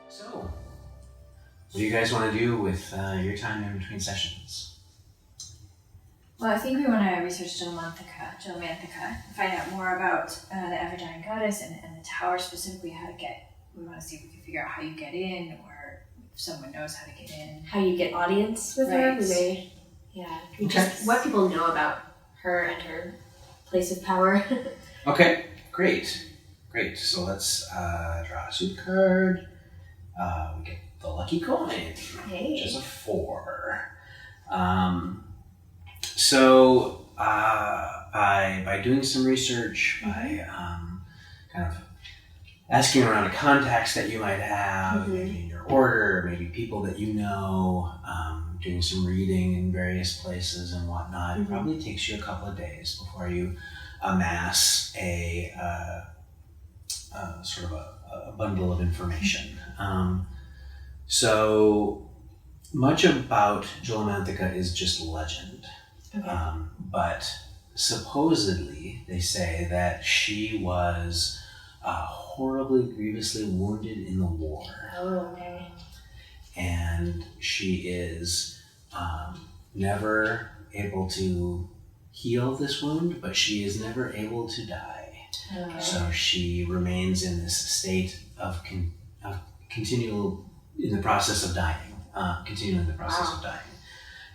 So, what do you guys want to do with your time in between sessions? Well, I think we want to research Geomantica, find out more about the ever-dying goddess and the tower, specifically how to get. We want to see if we can figure out how you get in, or if someone knows how to get in. How you get audience with her? Just what people know about her and her place of power. Okay, great. So let's draw a suit card. We get the lucky coin, which is a 4. So by doing some research, by kind of asking around to contacts that you might have, maybe in your order, maybe people that you know, doing some reading in various places and whatnot, it probably takes you a couple of days before you amass a sort of a bundle of information. So much about Geomantica is just legend. Okay. But supposedly they say that she was horribly, grievously wounded in the war. Oh, okay. And she is never able to heal this wound, but she is never able to die. Okay. So she remains in this state of continuing the process of dying.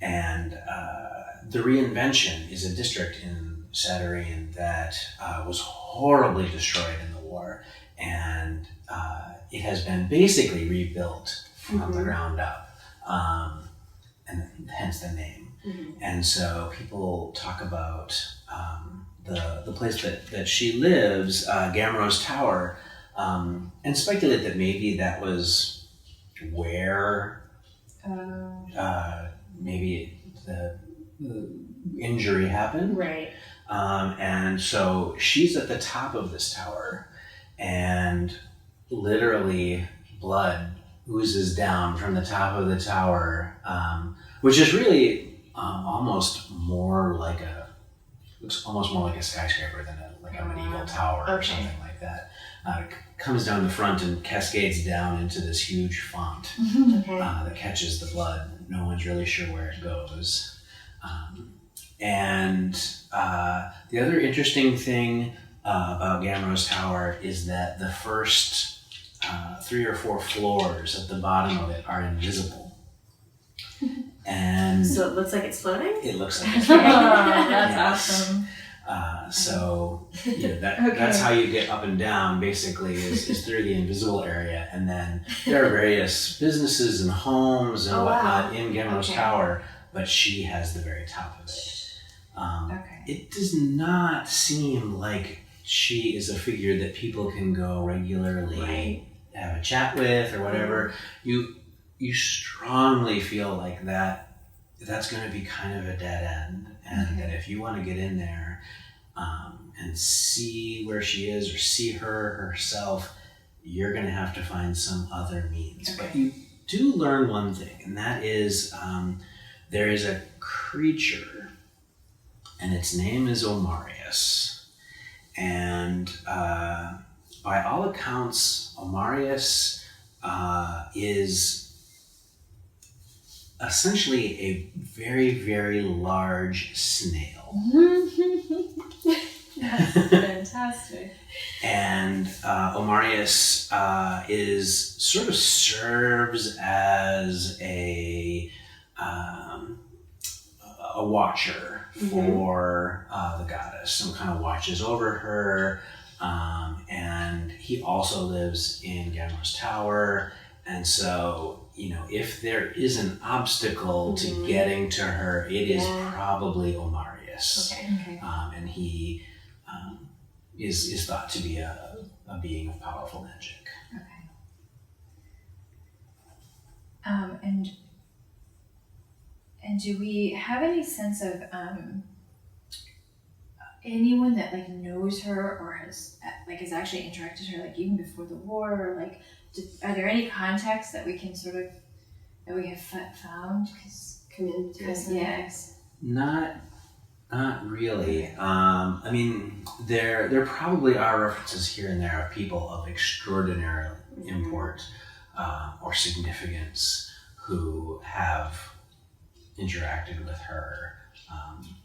And the Reinvention is a district in Saturnian that was horribly destroyed in the war, and it has been basically rebuilt from the ground up, and hence the name. And so people talk about the place that she lives, Gamrose Tower, and speculate that maybe that was where maybe the injury happened. Right. And so she's at the top of this tower, and literally blood oozes down from the top of the tower, which is really looks almost more like a skyscraper than a medieval tower or something like that. It comes down the front and cascades down into this huge font that catches the blood. No one's really sure where it goes. And the other interesting thing about Gamrose Tower is that the first 3 or 4 floors at the bottom of it are invisible. And so it looks like it's floating? It looks like it's floating. That's awesome. So that's how you get up and down, basically, is through the invisible area. And then there are various businesses and homes and whatnot in Gamrose Tower, but she has the very top of it. It does not seem like she is a figure that people can go regularly have a chat with or whatever. You strongly feel like that's going to be kind of a dead end, and that if you want to get in there and see where she is or see her herself, you're going to have to find some other means. But you do learn one thing, and that is there is a creature, and its name is Omarius. And by all accounts, Omarius is essentially a very, very large snail. That's fantastic. And Omarius serves as a watcher for the goddess. Some kind of watches over her, and he also lives in Gamrose Tower. And so, if there is an obstacle to getting to her, it is probably Omarius. And he is thought to be a being of powerful magic. And do we have any sense of anyone that knows her or has actually interacted with her even before the war? Or, are there any contacts that we can that we have found? Yes. Not really. There probably are references here and there of people of extraordinary import. or significance who have interacted with her.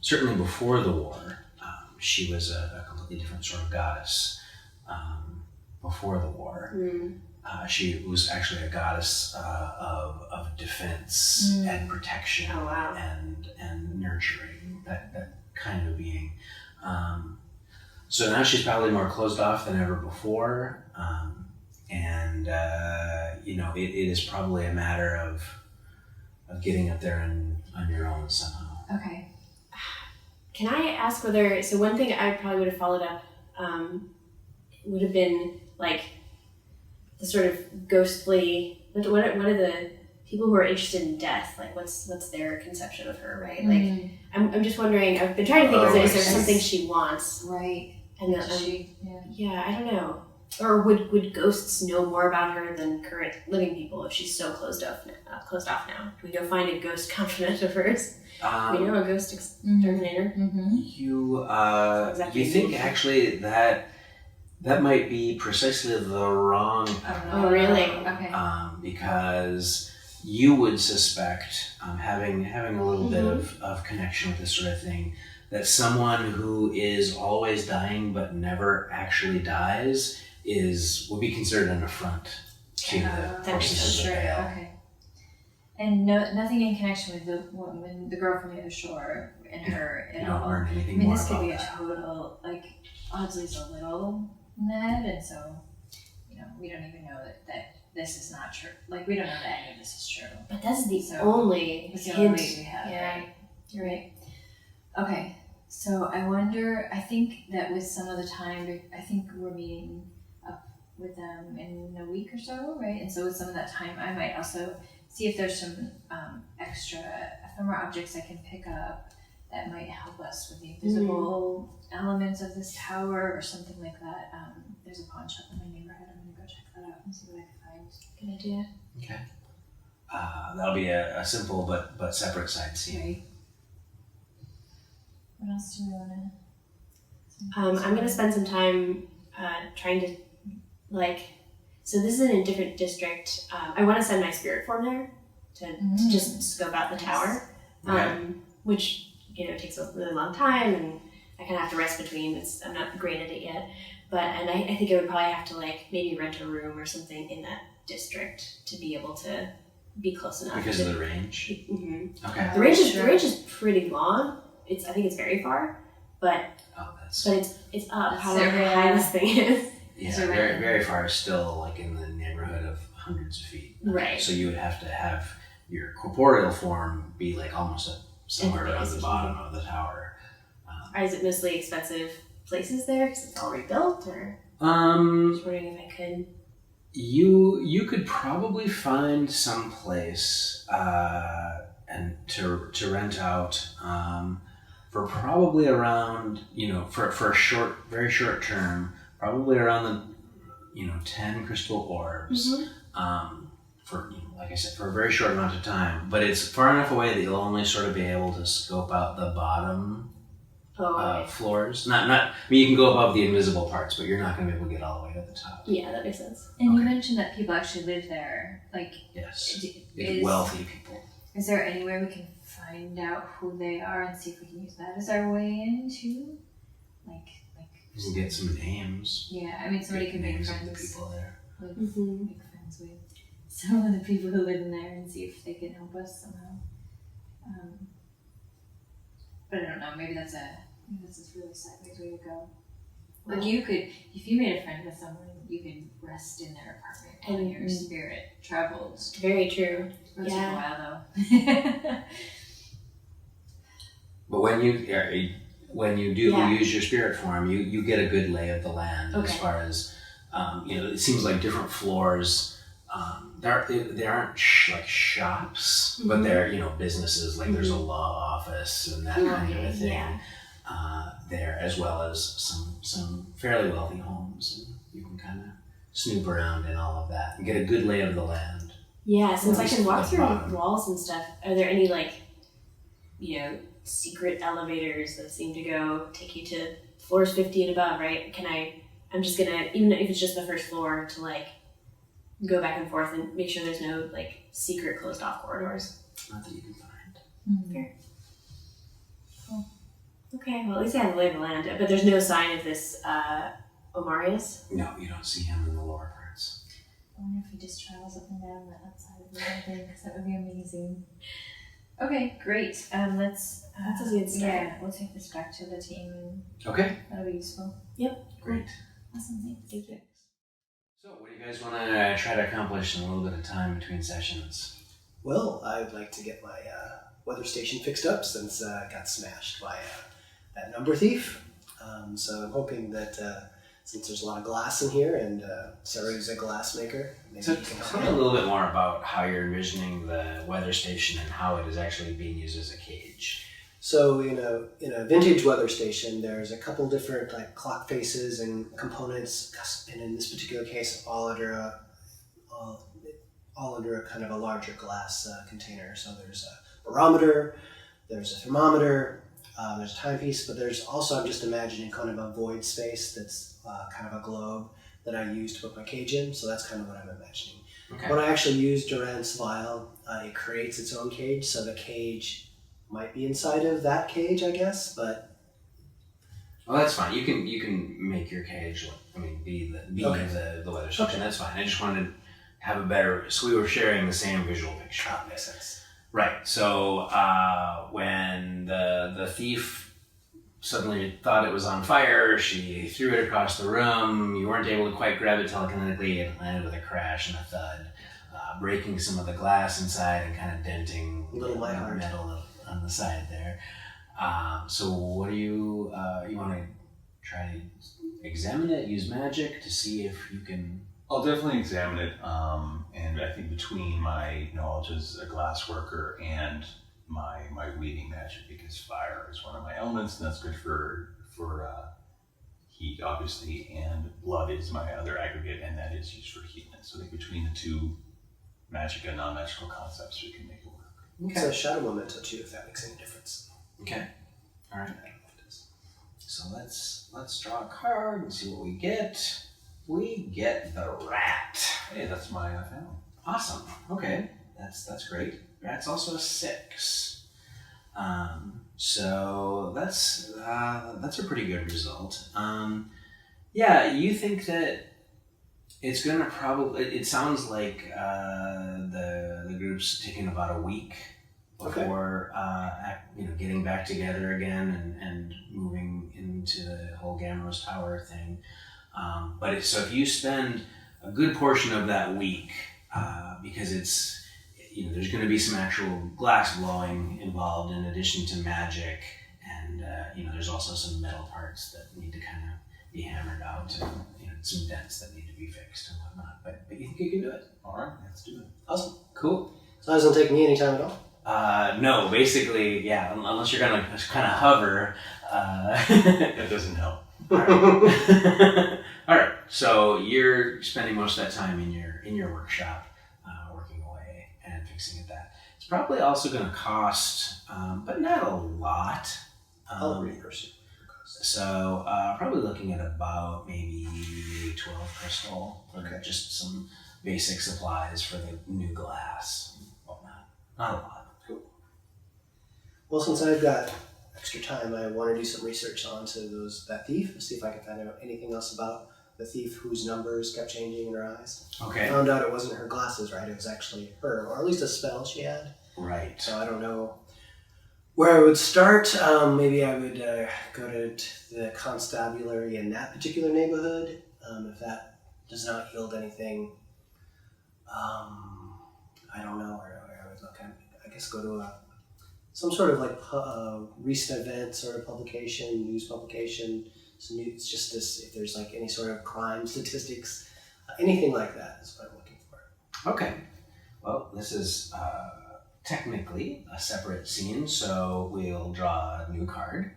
Certainly before the war, she was a completely different sort of goddess. Before the war, she was actually a goddess of defense and protection and nurturing, that kind of being. So now she's probably more closed off than ever before, and it is probably a matter of getting up there on your own somehow. Okay. Can I ask whether, so one thing I probably would have followed up would have been like the sort of ghostly, what are the people who are interested in death, like what's their conception of her, right? Like I'm just wondering, I've been trying to think, is there something she wants? Right. And that I don't know. Or would ghosts know more about her than current living people if she's so closed off now? Do we go find a ghost confidant of hers? We know a ghost exterminator. You think actually that might be precisely the wrong pattern. Oh, really? Okay. Because you would suspect, having a little bit of connection with this sort of thing, that someone who is always dying but never actually dies would be considered an affront to the forces of the Veil. Okay. And nothing in connection with the woman, the girl from the other shore, and her at all. Learn anything more this could about be a that. total, like, Audsley's a little in the head, and so, we don't even know that this is not true. Like, we don't know that any of this is true. But that's the only hint we have. Yeah, right? You're right. Okay, so I wonder, I think that with some of the time, I think we're meeting up with them in a week or so, right? And so with some of that time, I might also see if there's some extra ephemeral objects I can pick up that might help us with the invisible elements of this tower or something like that. There's a pawn shop in my neighborhood. I'm going to go check that out and see what I can find. Good idea. Okay. That'll be a simple but separate side scene. Right. What else do we want to... I'm going to spend some time trying to, so this is in a different district. I want to send my spirit form there to just scope out the tower, which, takes a really long time, and I kind of have to rest between. I'm not great at it yet, and I think I would probably have to maybe rent a room or something in that district to be able to be close enough. Because of the range? Mm-hmm. Okay. The range is pretty long. I think it's very far, but it's up. However high this thing is. Yeah, very, very far. Still, in the neighborhood of hundreds of feet. Right. So you would have to have your corporeal form be almost somewhere around the bottom of the tower. Is it mostly expensive places there because it's all rebuilt, or? Just wondering if I could. You could probably find some place and to rent out. For probably around, for a very short term, probably around the, 10 crystal orbs, for, like I said, for a very short amount of time. But it's far enough away that you'll only sort of be able to scope out the bottom floors. You can go above the invisible parts, but you're not going to be able to get all the way to the top. Yeah, that makes sense. And you mentioned that people actually live there. Yes, it's wealthy people. Is there any way we can find out who they are and see if we can use that as our way in too? You can get some names. Yeah, somebody could make friends of the people there. Make friends with some of the people who live in there and see if they can help us somehow. But I don't know. Maybe that's a really sideways way to go. You could, if you made a friend with someone, you could rest in their apartment and your spirit travels. Very true. It took a while though. But when you do use your spirit form, you get a good lay of the land as far as it seems like different floors. They aren't shops, but they're businesses. There's a law office and that kind of a thing. Yeah. There, as well as some fairly wealthy homes, and you can kind of snoop around in all of that and get a good lay of the land. Yeah, since I can walk through walls and stuff, are there any secret elevators that seem to take you to floors 50 and above, right? I'm just gonna, even if it's just the first floor, to go back and forth and make sure there's no like secret closed off corridors. Not that you can find. Fair. Cool. Okay, well at least I have the lay of the land, but there's no sign of this Omarius. No, you don't see him in the lower parts. I wonder if he just travels up and down the outside of the building, because that would be amazing. Okay, great. Let's. That's a good start. Yeah, we'll take this back to the team. Okay. That'll be useful. Great. Awesome. Thank you. So, what do you guys want to try to accomplish in a little bit of time between sessions? Well, I'd like to get my weather station fixed up since it got smashed by that number thief. So I'm hoping that since there's a lot of glass in here and Seru's a glass maker, maybe So, you can tell me a little bit more about how you're envisioning the weather station and how it is actually being used as a cage. So in a vintage weather station, there's a couple different like clock faces and components, and in this particular case, all under a kind of a larger glass container. So there's a barometer, there's a thermometer, there's a timepiece, but there's also, I'm just imagining kind of a void space that's kind of a globe that I use to put my cage in. So that's kind of what I'm imagining. Okay. When I actually use Durant's vial, it creates its own cage, so the cage might be inside of that cage, I guess, but... Well, that's fine. You can make your cage, be the weather station. Okay. That's fine. I just wanted to have a better, so we were sharing the same visual picture. That makes sense. Right. So when the thief suddenly thought it was on fire, she threw it across the room. You weren't able to quite grab it telekinetically. It landed with a crash and a thud, breaking some of the glass inside and kind of denting metal on the side there. So what do you want to try to examine it, use magic to see if you can... I'll definitely examine it, and I think between my knowledge as a glass worker and my weaving magic, because fire is one of my elements, and that's good for heat, obviously, and blood is my other aggregate, and that is used for healing. So I think between the two magic and non-magical concepts, we can make it work. Okay. So shadow memento too, if that makes any difference. Okay. All right. So let's draw a card and see what we get. We get the rat. Hey, that's my family. Awesome. Okay, that's great. Rat's also a 6. So that's a pretty good result. Yeah, you think that it's gonna probably. It sounds like the group's taking about a week before getting back together again and moving into the whole Gamrose Tower thing. But so if you spend a good portion of that week, because it's, there's going to be some actual glass blowing involved in addition to magic, and there's also some metal parts that need to kind of be hammered out, and some dents that need to be fixed and whatnot. But you think you can do it? All right, let's do it. Awesome. Cool. So that doesn't take me any time at all? No, basically, yeah, unless you're going to kind of hover. That doesn't help. All right. All right. So you're spending most of that time in your workshop, working away and fixing it. It's probably also going to cost, but not a lot. I'll reimburse you. So probably looking at about maybe 12 crystal for just some basic supplies for the new glass and whatnot. Not a lot. Cool. Well, since I've got extra time, I want to do some research onto that thief, see if I can find out anything else about the thief whose numbers kept changing in her eyes. Okay. I found out it wasn't her glasses, right? It was actually her, or at least a spell she had. Right. So I don't know where I would start. Maybe I would go to the constabulary in that particular neighborhood. If that does not yield anything, I don't know where I would look. I guess go to some sort of like recent event sort of publication, news publication. So it's just this, if there's like any sort of crime statistics, anything like that is what I'm looking for. Okay. Well, this is technically a separate scene, so we'll draw a new card.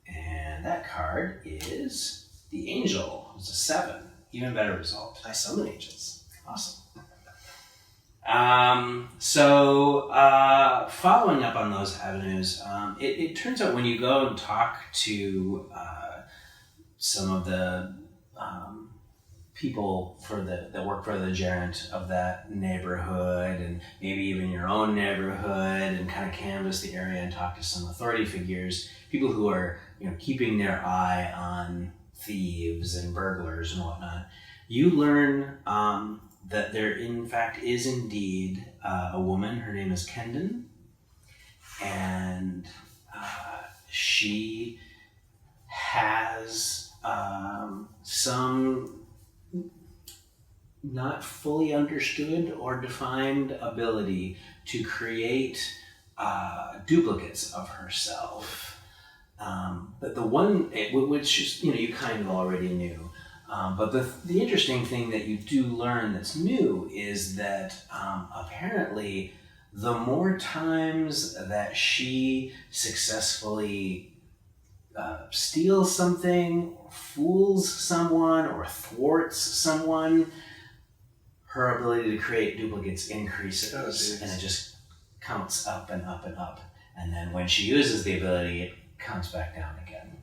And that card is the Angel. It's a 7. Even better result. I summon angels. Awesome. So following up on those avenues, it turns out when you go and talk to some of the people that work for the gerent of that neighborhood, and maybe even your own neighborhood, and kind of canvass the area and talk to some authority figures, people who are keeping their eye on thieves and burglars and whatnot. You learn that there in fact is indeed a woman. Her name is Kendon, and she has some not fully understood or defined ability to create duplicates of herself. But the one, which is, you kind of already knew. But the interesting thing that you do learn that's new is that apparently the more times that she successfully steals something, fools someone, or thwarts someone, her ability to create duplicates increases, and it just counts up and up and up. And then when she uses the ability, it counts back down again.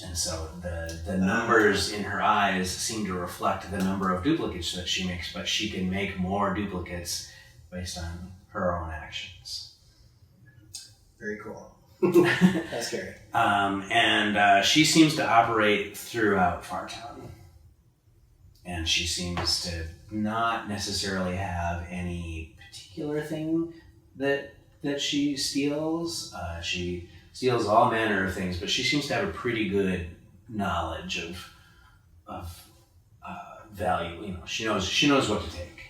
And so the numbers in her eyes seem to reflect the number of duplicates that she makes, but she can make more duplicates based on her own actions. Very cool. That's scary. And she seems to operate throughout Fartown. And she seems to not necessarily have any particular thing that she steals. She steals all manner of things, but she seems to have a pretty good knowledge of value. She knows what to take.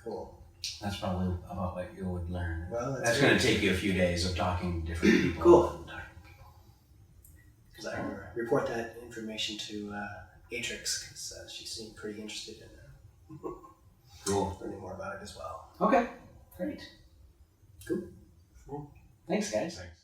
Cool. That's probably about what you would learn. Well, that's going to take you a few days of talking to different people. Cool. Because I want to report that information to Cicatrix, because she seemed pretty interested in Cool. learning more about it as well. Okay, great. Cool. Thanks, guys. Thanks.